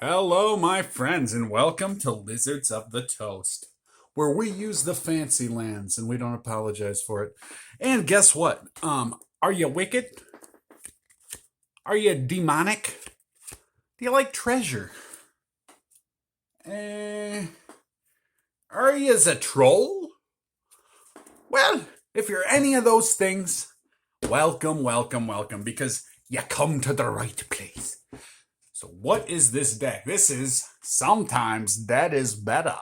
Hello, my friends, and welcome to Lizards of the Toast, where we use the fancy lands and we don't apologize for it. And guess what? Are you wicked? Are you demonic? Do you like treasure? Are you a troll? Well, if you're any of those things, welcome, welcome, welcome, because you come to the right place. So what is this deck? This is Sometimes That Is Better.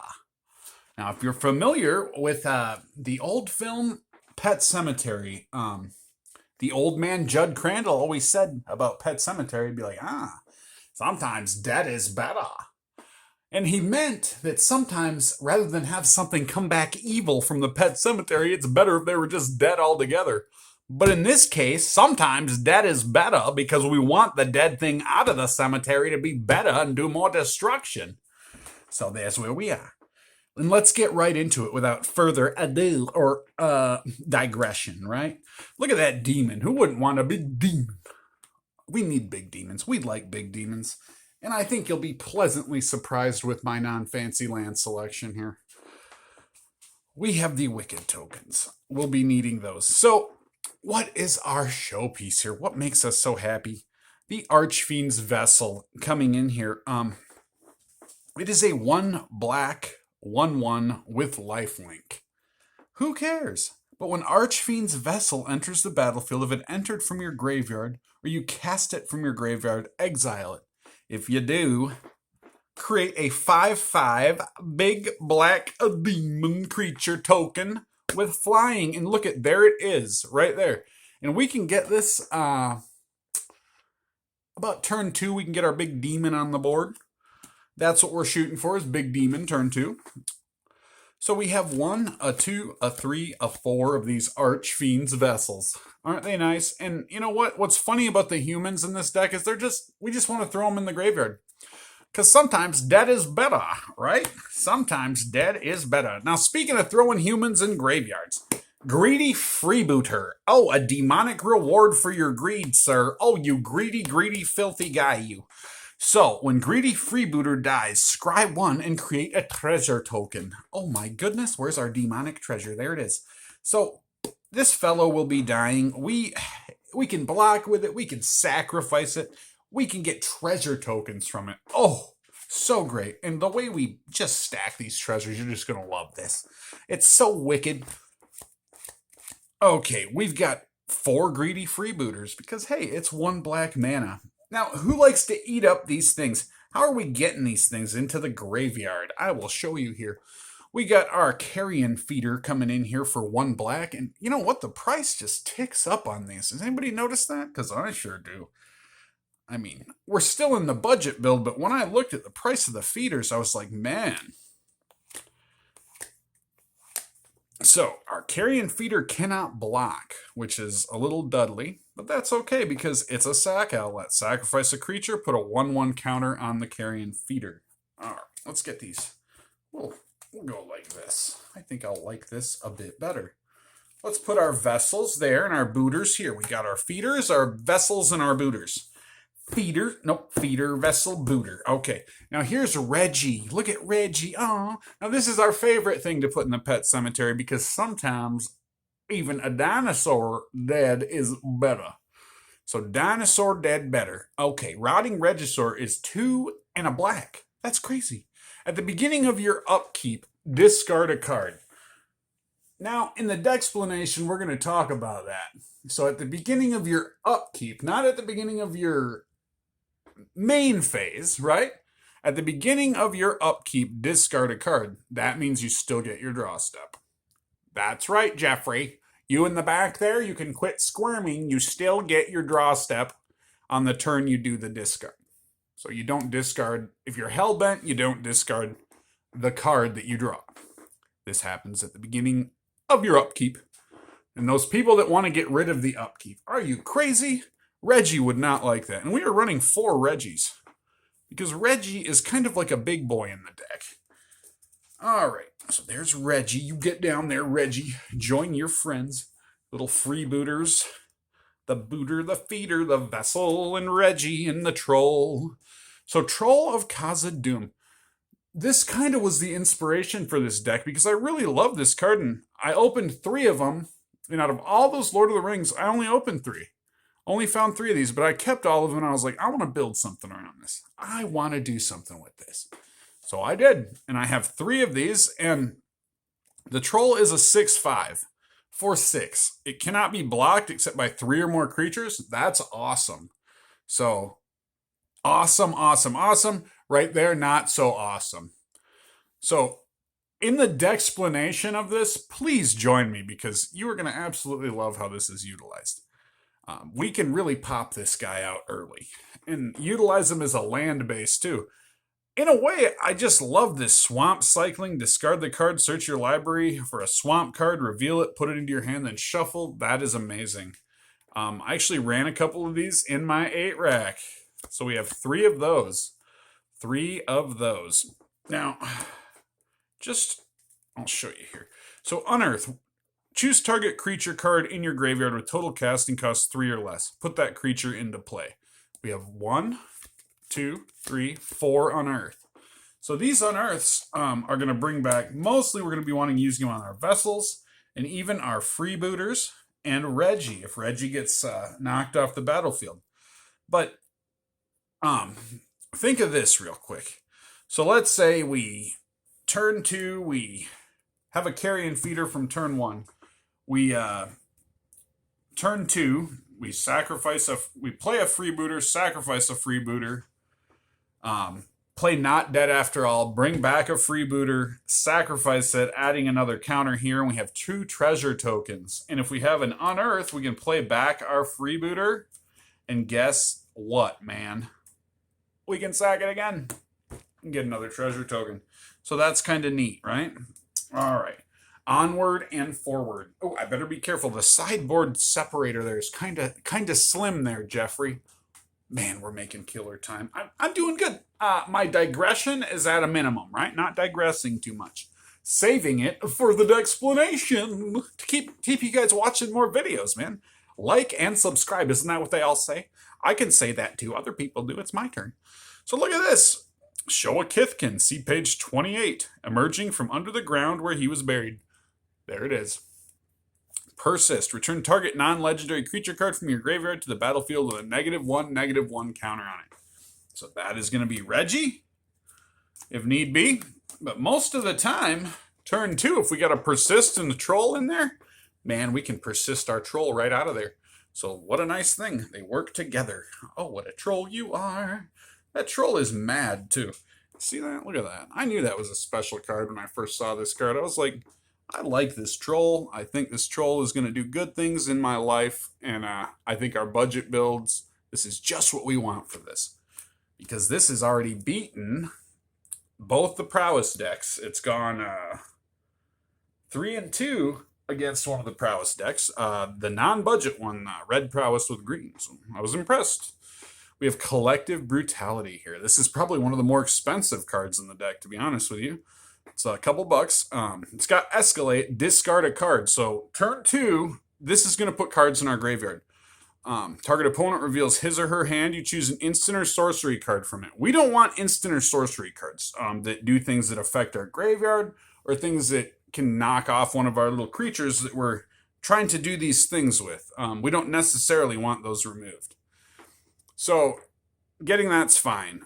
Now, if you're familiar with the old film Pet Cemetery, the old man Judd Crandall always said about Pet Cemetery, he'd be like, sometimes that is better. And he meant that sometimes, rather than have something come back evil from the Pet Cemetery, it's better if they were just dead altogether. But in this case, sometimes dead is better because we want the dead thing out of the cemetery to be better and do more destruction. So that's where we are. And let's get right into it without further ado or digression, right? Look at that demon. Who wouldn't want a big demon? We need big demons. We like big demons. And I think you'll be pleasantly surprised with my non-fancy land selection here. We have the Wicked tokens. We'll be needing those. So, what is our showpiece here? What makes us so happy? The Archfiend's Vessel coming in here. It is a 1 black 1/1 with lifelink. Who cares? But when Archfiend's Vessel enters the battlefield, if it entered from your graveyard, or you cast it from your graveyard, exile it. If you do, create a 5/5 big black demon creature token with flying. And look at, there it is, right there. And we can get this, about turn 2, we can get our big demon on the board. That's what we're shooting for, is big demon turn 2. So we have 1, a 2, a 3, a 4 of these Archfiend's Vessels. Aren't they nice? And you know what? What's funny about the humans in this deck is we just want to throw them in the graveyard. Because sometimes dead is better, right? Sometimes dead is better. Now, speaking of throwing humans in graveyards, Greedy Freebooter. Oh, a demonic reward for your greed, sir. Oh, you greedy, greedy, filthy guy, you. So, when Greedy Freebooter dies, scry 1 and create a treasure token. Oh my goodness, where's our demonic treasure? There it is. So, this fellow will be dying. We can block with it. We can sacrifice it. We can get treasure tokens from it. Oh, so great. And the way we just stack these treasures, you're just going to love this. It's so wicked. Okay, we've got 4 Greedy Freebooters because, hey, it's 1 black mana. Now, who likes to eat up these things? How are we getting these things into the graveyard? I will show you here. We got our Carrion Feeder coming in here for 1 black. And you know what? The price just ticks up on these. Has anybody noticed that? Because I sure do. I mean, we're still in the budget build, but when I looked at the price of the feeders, I was like, man. So, our Carrion Feeder cannot block, which is a little Dudley, but that's okay because it's a sack outlet. Sacrifice a creature, put a 1/1 counter on the Carrion Feeder. All right, let's get these. We'll go like this. I think I'll like this a bit better. Let's put our vessels there and our booters here. We got our feeders, our vessels, and our booters. Feeder, vessel, booter. Okay, now here's Reggie. Look at Reggie. Oh, now this is our favorite thing to put in the pet cemetery because sometimes even a dinosaur dead is better. So dinosaur dead better. Okay, Rotting Regisaur is 2 and a black. That's crazy. At the beginning of your upkeep, discard a card. Now, in the Dexplanation, we're going to talk about that. So at the beginning of your upkeep, not at the beginning of your main phase, right? At the beginning of your upkeep, discard a card. That means you still get your draw step. That's right, Jeffrey. You in the back there, you can quit squirming. You still get your draw step on the turn you do the discard. So you don't discard. If you're hellbent, you don't discard the card that you draw. This happens at the beginning of your upkeep. And those people that want to get rid of the upkeep, are you crazy? Reggie would not like that. And we are running 4 Reggies. Because Reggie is kind of like a big boy in the deck. Alright, so there's Reggie. You get down there, Reggie. Join your friends. Little freebooters. The booter, the feeder, the vessel, and Reggie and the troll. So Troll of Khazad-dûm. This kind of was the inspiration for this deck because I really love this card, and I opened 3 of them, and out of all those Lord of the Rings, I only opened 3. Only found 3 of these, but I kept all of them, and I was like, I want to build something around this. I want to do something with this. So I did, and I have 3 of these, and the Troll is a 6/5 for 6. It cannot be blocked except by 3 or more creatures. That's awesome. So, awesome, awesome, awesome. Right there, not so awesome. So, in the decksplanation of this, please join me because you are going to absolutely love how this is utilized. We can really pop this guy out early and utilize him as a land base too. In a way, I just love this swamp cycling. Discard the card, search your library for a swamp card, reveal it, put it into your hand, then shuffle. That is amazing. I actually ran a couple of these in my 8 rack. So we have 3 of those. 3 of those. Now, I'll show you here. So Unearth. Choose target creature card in your graveyard with total casting cost 3 or less. Put that creature into play. We have 1, 2, 3, 4 Unearth. So these Unearths are going to bring back, mostly we're going to be wanting to use them on our vessels and even our freebooters and Reggie, if Reggie gets knocked off the battlefield. But think of this real quick. So let's say we, turn 2, we have a carrion feeder from turn 1. We, turn 2, we play a freebooter, sacrifice a freebooter, play Not Dead After All, bring back a freebooter, sacrifice it, adding another counter here, and we have 2 treasure tokens. And if we have an Unearth, we can play back our freebooter, and guess what, man? We can sack it again and get another treasure token. So that's kind of neat, right? All right. Onward and forward. Oh, I better be careful. The sideboard separator there is kind of slim there, Jeffrey. Man, we're making killer time. I'm doing good. My digression is at a minimum, right? Not digressing too much. Saving it for the explanation to keep you guys watching more videos, man. Like and subscribe. Isn't that what they all say? I can say that too. Other people do. It's my turn. So look at this. Show a Kithkin. See page 28. Emerging from under the ground where he was buried. There it is. Persist. Return target non-legendary creature card from your graveyard to the battlefield with a -1/-1 counter on it. So that is going to be Reggie, if need be. But most of the time, turn 2, if we got a persist and a troll in there, man, we can persist our troll right out of there. So what a nice thing. They work together. Oh, what a troll you are. That troll is mad, too. See that? Look at that. I knew that was a special card when I first saw this card. I was like, I like this troll. I think this troll is going to do good things in my life. And I think our budget builds, this is just what we want for this. Because this has already beaten both the prowess decks. It's gone 3-2 against one of the prowess decks. The non-budget one, red prowess with green. So I was impressed. We have Collective Brutality here. This is probably one of the more expensive cards in the deck, to be honest with you. It's a couple bucks. It's got Escalate, discard a card. So turn 2, this is going to put cards in our graveyard. Target opponent reveals his or her hand. You choose an instant or sorcery card from it. We don't want instant or sorcery cards that do things that affect our graveyard or things that can knock off one of our little creatures that we're trying to do these things with. We don't necessarily want those removed. So getting that's fine.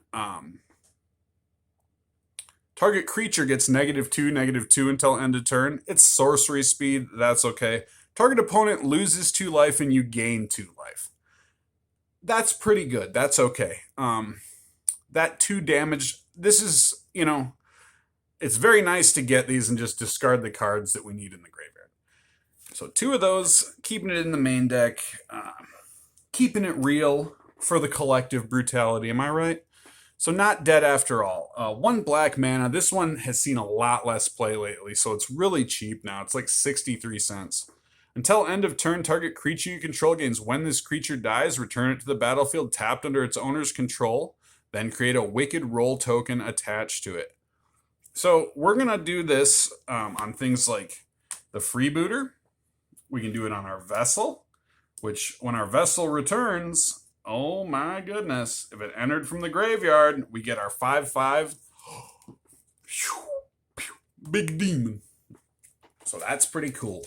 Target creature gets -2/-2 until end of turn. It's sorcery speed. That's okay. Target opponent loses 2 life and you gain 2 life. That's pretty good. That's okay. That 2 damage, this is, it's very nice to get these and just discard the cards that we need in the graveyard. So 2 of those, keeping it in the main deck, keeping it real for the Collective Brutality. Am I right? So Not Dead After All. 1 black mana. This one has seen a lot less play lately, so it's really cheap now. It's like 63 cents. Until end of turn, target creature you control gains when this creature dies, return it to the battlefield tapped under its owner's control, then create a Wicked Roll token attached to it. So we're going to do this on things like the freebooter. We can do it on our vessel, which when our vessel returns, Oh my goodness. If it entered from the graveyard, we get our 5/5. Big demon. So that's pretty cool.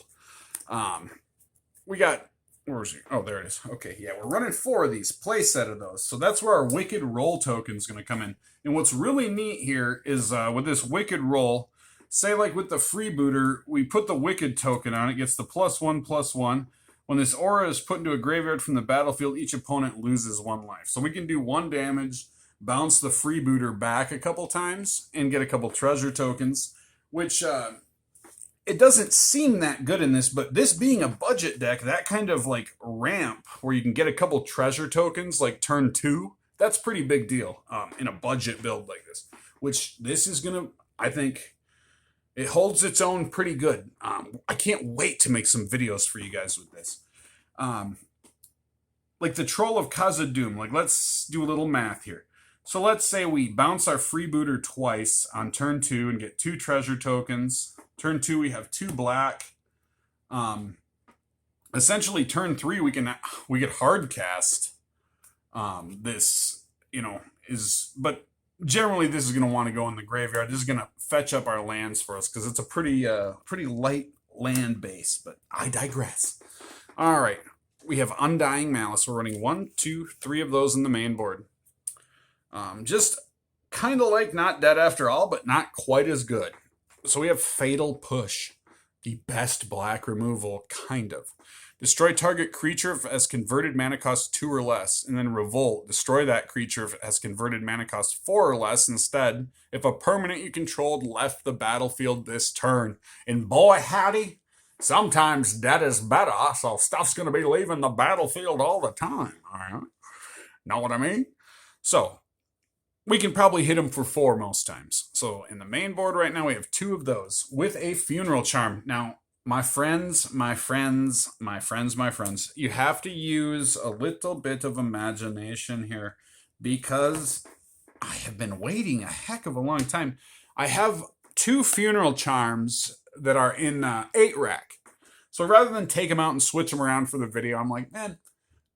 We got, where is he? Oh, there it is. Okay, yeah, we're running 4 of these, play set of those. So that's where our Wicked Roll token is going to come in. And what's really neat here is with this Wicked Roll, say like with the freebooter, we put the Wicked token on, it gets the +1/+1. When this aura is put into a graveyard from the battlefield, each opponent loses 1 life. So we can do 1 damage, bounce the freebooter back a couple times, and get a couple treasure tokens, which it doesn't seem that good in this, but this being a budget deck, that kind of like ramp where you can get a couple treasure tokens like turn 2, that's pretty big deal in a budget build like this, which this is going to, I think, it holds its own pretty good. I can't wait to make some videos for you guys with this. Like the Troll of Khazad-dûm, like let's do a little math here. So let's say we bounce our freebooter twice on turn 2 and get 2 treasure tokens. Turn 2, we have 2 black. Essentially, turn 3, we get hard cast. This, but generally this is going to want to go in the graveyard. This is going to fetch up our lands for us because it's a pretty light land base. But I digress. All right, we have Undying Malice. We're running 1, 2, 3 of those in the main board. Just kind of like Not Dead After All, but not quite as good. So we have Fatal Push, the best black removal, kind of. Destroy target creature if it has converted mana cost 2 or less, and then Revolt. Destroy that creature if it has converted mana cost 4 or less instead, if a permanent you controlled left the battlefield this turn. And boy howdy, sometimes dead is better, so stuff's going to be leaving the battlefield all the time. All right? Know what I mean? So we can probably hit them for 4 most times. So in the main board right now, we have 2 of those with a Funeral Charm. Now, my friends, you have to use a little bit of imagination here because I have been waiting a heck of a long time. I have 2 Funeral Charms that are in 8 rack. So rather than take them out and switch them around for the video, I'm like, man,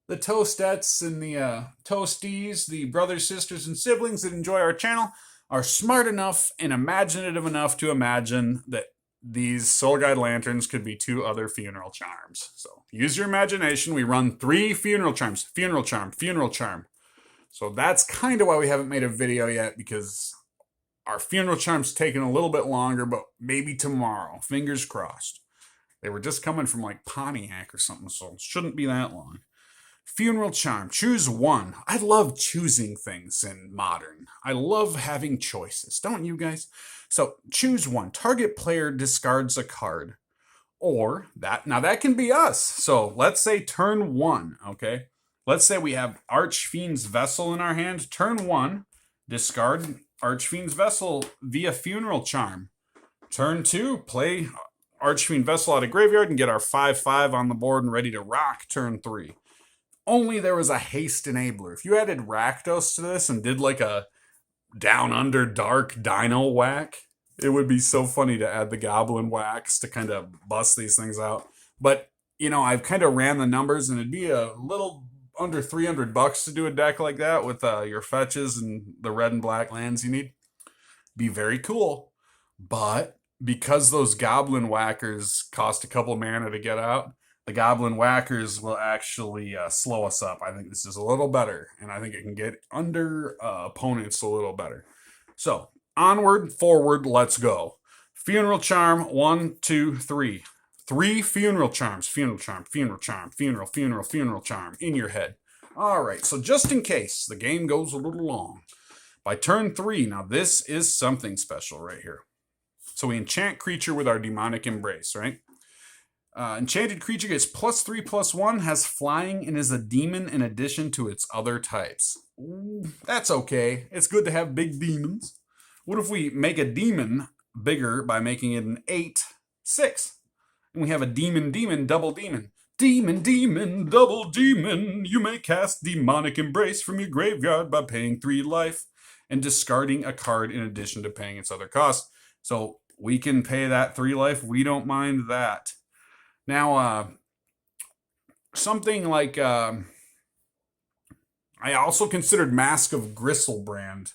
the Toastettes and the Toasties, the brothers, sisters, and siblings that enjoy our channel are smart enough and imaginative enough to imagine that these Soul Guide Lanterns could be 2 other Funeral Charms. So use your imagination. We run 3 Funeral Charms. Funeral Charm, Funeral Charm. So that's kind of why we haven't made a video yet, because our Funeral Charm's taking a little bit longer, but maybe tomorrow. Fingers crossed. They were just coming from like Pontiac or something, so it shouldn't be that long. Funeral Charm, choose 1. I love choosing things in Modern. I love having choices, don't you guys? So choose 1. Target player discards a card. Or that can be us. So let's say turn 1, okay? Let's say we have Archfiend's Vessel in our hand. Turn 1, discard Archfiend's Vessel via Funeral Charm. Turn 2, play Archfiend Vessel out of graveyard and get our 5/5 on the board and ready to rock turn 3. Only there was a haste enabler. If you added Rakdos to this and did like a down under dark dino whack, it would be so funny to add the goblin whacks to kind of bust these things out. But, I've kind of ran the numbers and it'd be a little under $300 to do a deck like that with your fetches and the red and black lands you need. Be very cool. But because those goblin whackers cost a couple mana to get out, the Goblin Whackers will actually slow us up. I think this is a little better, and I think it can get under opponents a little better. So, onward, forward, let's go. Funeral Charm, 1, 2, 3. 3 Funeral Charms. Funeral Charm, Funeral Charm, Funeral Charm in your head. All right, so just in case the game goes a little long, by turn 3, now this is something special right here. So we enchant creature with our Demonic Embrace, right? Enchanted creature gets +3/+1, has flying, and is a demon in addition to its other types. Ooh, that's okay. It's good to have big demons. What if we make a demon bigger by making it an 8/6? And we have a demon, double demon. Demon, double demon. You may cast Demonic Embrace from your graveyard by paying 3 life and discarding a card in addition to paying its other cost. So we can pay that 3 life. We don't mind that. Now, something like I also considered Mask of Gristlebrand,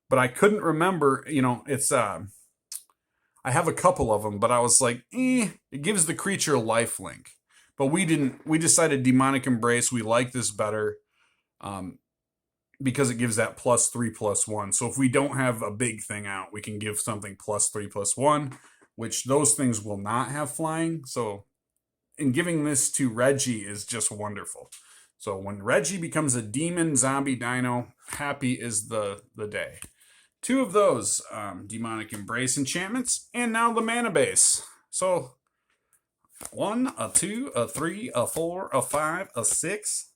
but I couldn't remember. It's I have a couple of them, but I was like, it gives the creature a life link. But we didn't. We decided Demonic Embrace. We like this better because it gives that +3/+1. So if we don't have a big thing out, we can give something +3/+1, which those things will not have flying. So, and giving this to Reggie is just wonderful. So when Reggie becomes a demon zombie dino, happy is the day. 2 of those Demonic Embrace enchantments, and now the mana base. So 1, a 2, a 3, a 4, a 5, a 6,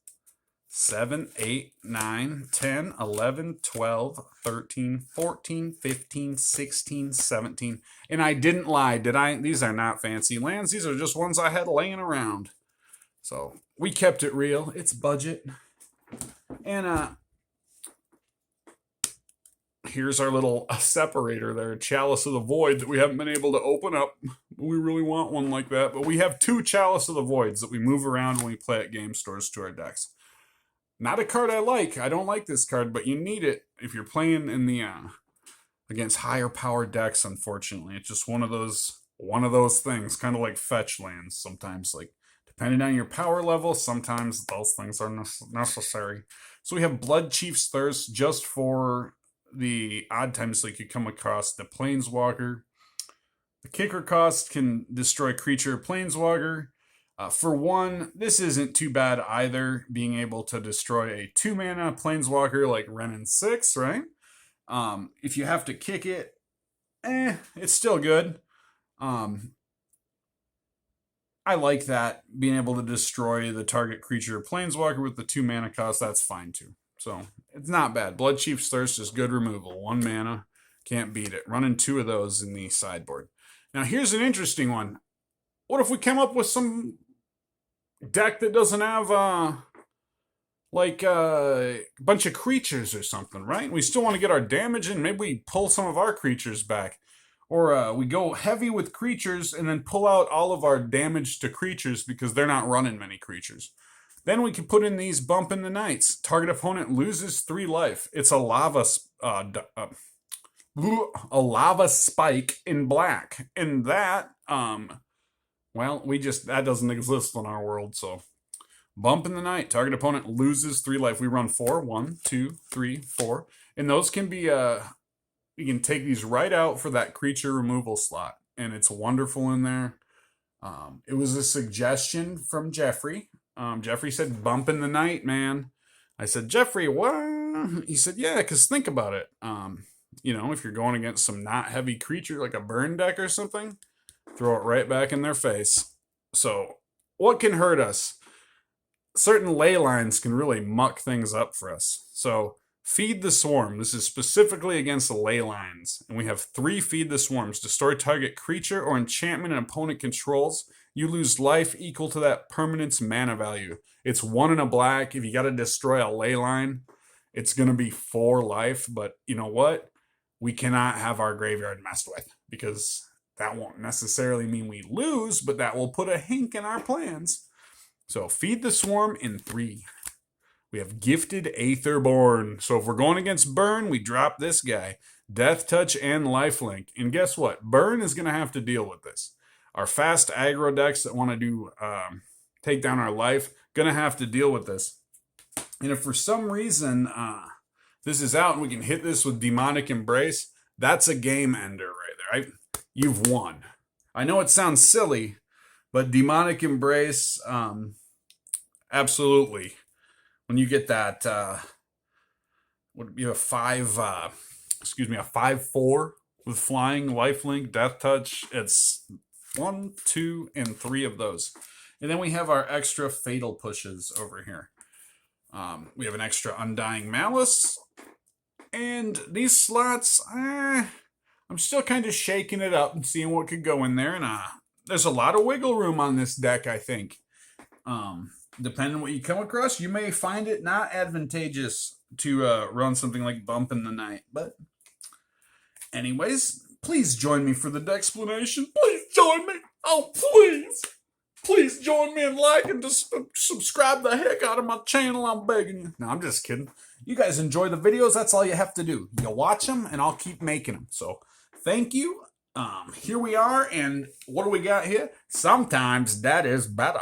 7, 8, 9, 10, 11, 12, 13, 14, 15, 16, 17. And I didn't lie, did I? These are not fancy lands. These are just ones I had laying around. So we kept it real. It's budget. And here's our little separator there, Chalice of the Void, that we haven't been able to open up. We really want one like that. But we have 2 Chalice of the Voids that we move around when we play at game stores to our decks. Not a card I like. I don't like this card, but you need it if you're playing in the against higher power decks. Unfortunately, it's just one of those things, kind of like fetch lands. Sometimes, like depending on your power level, sometimes those things are necessary. So we have Blood Chief's Thirst just for the odd times like you come across the Planeswalker. The kicker cost can destroy creature or Planeswalker. For 1, this isn't too bad either, being able to destroy a 2-mana Planeswalker like Renin 6, right? If you have to kick it, it's still good. I like that, being able to destroy the target creature or Planeswalker with the 2-mana cost, that's fine too. So, it's not bad. Blood Chief's Thirst is good removal. 1 mana, can't beat it. Running 2 of those in the sideboard. Now, here's an interesting one. What if we came up with some deck that doesn't have like a bunch of creatures or something, right? We still want to get our damage in. Maybe we pull some of our creatures back, or we go heavy with creatures and then pull out all of our damage to creatures because they're not running many creatures. Then we can put in these Bump in the Nights. Target opponent loses 3 life. It's a lava spike in black, and that well, that doesn't exist in our world, so. Bump in the Night. Target opponent loses 3 life. We run 4. 1, 2, 3, 4. And those can be, you can take these right out for that creature removal slot. And it's wonderful in there. It was a suggestion from Jeffrey. Jeffrey said, Bump in the Night, man. I said, Jeffrey, what? He said, yeah, because think about it. If you're going against some not heavy creature, like a burn deck or something, throw it right back in their face. So, what can hurt us? Certain ley lines can really muck things up for us. So, Feed the Swarm. This is specifically against the ley lines. And we have 3 Feed the Swarms. Destroy target creature or enchantment an opponent controls. You lose life equal to that permanent's mana value. It's 1 in a black. If you got to destroy a ley line, it's going to be 4 life. But you know what? We cannot have our graveyard messed with, because that won't necessarily mean we lose, but that will put a hink in our plans. So Feed the Swarm in 3. We have Gifted Aetherborn. So if we're going against Burn, we drop this guy. Death Touch and Lifelink. And guess what? Burn is going to have to deal with this. Our fast aggro decks that want to do take down our life, going to have to deal with this. And if for some reason this is out and we can hit this with Demonic Embrace, that's a game ender right there. Right? You've won. I know it sounds silly, but Demonic Embrace, absolutely. When you get that, would it be a 5/4 with flying, lifelink, death touch? It's 1, 2, and 3 of those. And then we have our extra fatal pushes over here. We have an extra Undying Malice. And these slots, I'm still kind of shaking it up and seeing what could go in there. And there's a lot of wiggle room on this deck, I think. Depending on what you come across, you may find it not advantageous to run something like Bump in the Night. But anyways, please join me for the deck explanation. Please join me. Oh, please. Please join me in liking to subscribe the heck out of my channel. I'm begging you. No, I'm just kidding. You guys enjoy the videos. That's all you have to do. You watch them, and I'll keep making them. So thank you. Here we are, and what do we got here? Sometimes that is better.